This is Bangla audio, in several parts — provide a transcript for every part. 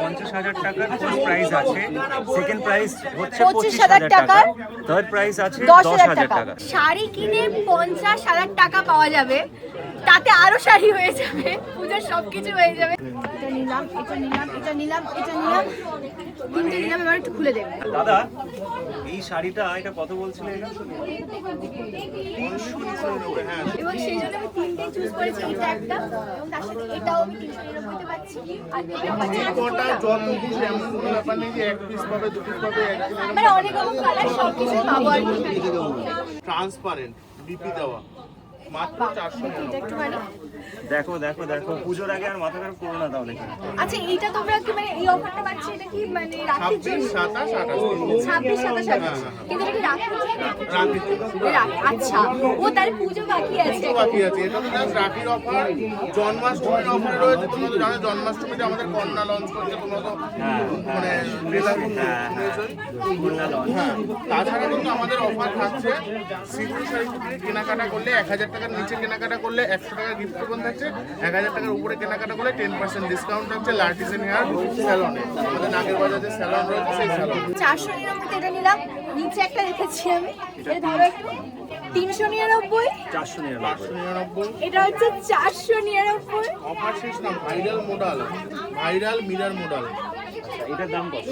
50,000 টাকার ফার্স্ট প্রাইজ আছে, সেকেন্ড প্রাইজ হচ্ছে 25,000 টাকা, থার্ড প্রাইজ আছে 10,000 10,000 টাকা। শাড়ি কিনে 50,000 টাকা পাওয়া যাবে, তাতে আরো শাড়ি হয়ে যাবে, পূজার সবকিছু হয়ে যাবে। এটা নিলাম, এটা নিলাম, এটা নিলাম, এটা নিলাম, তিনটে নিলাম। এবার একটু খুলে দেব। দাদা এই শাড়িটা এটা কত বলছিলেন? এবং সেই জন্য আমি তিনটে চুজ করেছি, এটা একটা এবং তার সাথে এটাও আমি 399 তে পাচ্ছি। আর এটা পাচ্ছি মানে অনেক রকম কালার, সবকিছু পাবো আর কি। ট্রান্সপারেন্ট ডিপি দেওয়া মাত্র 499। একটু মানে দেখো দেখো দেখো, পুজোর আগে আর মাথা খারাপ করো না তাহলে। আচ্ছা, এইটা তোমরা কি মানে এই অফারটা পাচ্ছি, এটা কি মানে রাখির জন্য? 26, 27, 26, 27, কিন্তু এটা কি রাখির জন্য? আচ্ছা, ও তাহলে পুজো বাকি আছে। বাকি আছে, এটা তো জাস্ট রাখির অফার। জন্মাষ্টমীর অফার রয়েছে, তোমরা তো জানো জন্মাষ্টমীতে আমাদের কন্যা লঞ্চ করছে, তোমরা তো মানে হ্যাঁ। তাছাড়া কিন্তু আমাদের অফার থাকছে সিল্ক শাড়ি কেনাকাটা করলে 1000 টাকার নিচে কেনাকাটা করলে 100 টাকা গিফট কুপন থাকছে, 1000 টাকার উপরে কেনাকাটা করলে 10% ডিসকাউন্ট থাকছে লার্টিসেন হেয়ার স্যালনে, আমাদের নাগের বাজারে যে স্যালন রয়েছে সেই স্যালন। 499 এটা নিলাম, নিচে একটা রেখেছি আমি, এটা ধরো একটু 399, 499। এটা হচ্ছে 499। অফার শেষ না, viral model, viral mirror model, এটার দাম কত?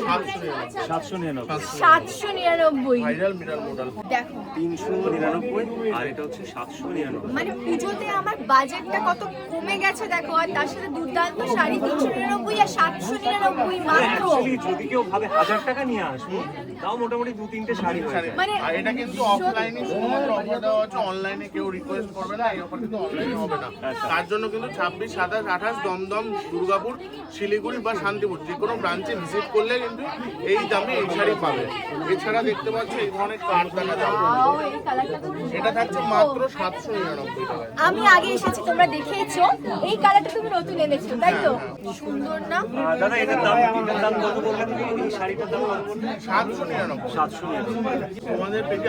799। 799 ভাইরাল মিরর মডেল। দেখো 399 আর এটা হচ্ছে 799। মানে পুজোতে আমার বাজেটটা কত কমে গেছে দেখো, আর তার সাথে দুর্দান্ত শাড়ি 399 আর 799 মাত্র। Actually, যদি কেউ ভাবে 1000 টাকা নিয়ে আসবো, তাও মোটামুটি 2-3টে শাড়ি হয়ে যায়। মানে আর এটা কিন্তু অফলাইনে শুধুমাত্র অফার দেওয়া হচ্ছে, অনলাইনে কেউ রিকোয়েস্ট করবে না, এই অফার কিন্তু অনলাইনে হবে না। তার জন্য কিন্তু 26, 27, 28 দমদম, দুর্গাপুর, শিলিগুড়ি বা শান্তিপুর যে কোনো ব্রাঞ্চে ভিজিট করলে কিন্তু এই দামে এই শাড়ি পাবে। এছাড়া দেখতে পাচ্ছ এই ধরনের কার্ড দেখা যাবে, ওয়াও, এই কালারটা তো এটা থাকছে মাত্র 799 টাকায়। আমি আগে এসেছি, তোমরা দেখেছো, এই কালারটা তুমি নতুন এনেছো তাই তো? সুন্দর না? দাদা এটার দাম কত বললেন? এই শাড়িটার দাম কত বললেন? 799। 799। আমাদের পেজে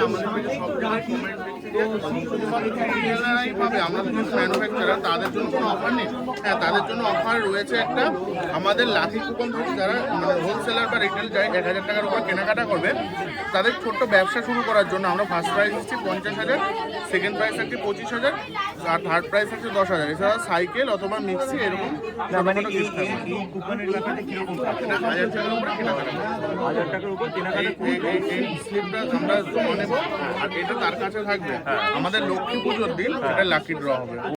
সব জায়গায় কমেন্ট দেখছি যে শুধুমাত্র রিটেলারই পাবে, আমরা তো কিন্তু ম্যানুফ্যাকচারার, তাদের জন্য কোনো অফার নেই। হ্যাঁ, তাদের জন্য অফার রয়েছে একটা, আমাদের লাকি কুপন থাকে, যারা মানে হোলসেলার বা রিটেল যায় 1000 টাকার উপর কেনাকাটা করবে, তাদের ছোট্ট ব্যবসা শুরু করার জন্য আমরা ফার্স্ট প্রাইস দিচ্ছি 50,000, সেকেন্ড প্রাইস থাকছে 25,000 আর থার্ড প্রাইস থাকছে 10,000। এছাড়া সাইকেল অথবা মিক্সি এরকম মানে এই কুপনের ব্যাপারটা কিরকম থাকে? 1000 টাকার উপরে কেনাকাটা করবে। 1000 টাকার উপর কেনাকাটা এই স্লিপটা আমরা জমা নেবো, আর এটা তার কাছে থাকবে। আমাদের লক্ষ্মী পুজোর দিন এটা লাকি ড্র হবে।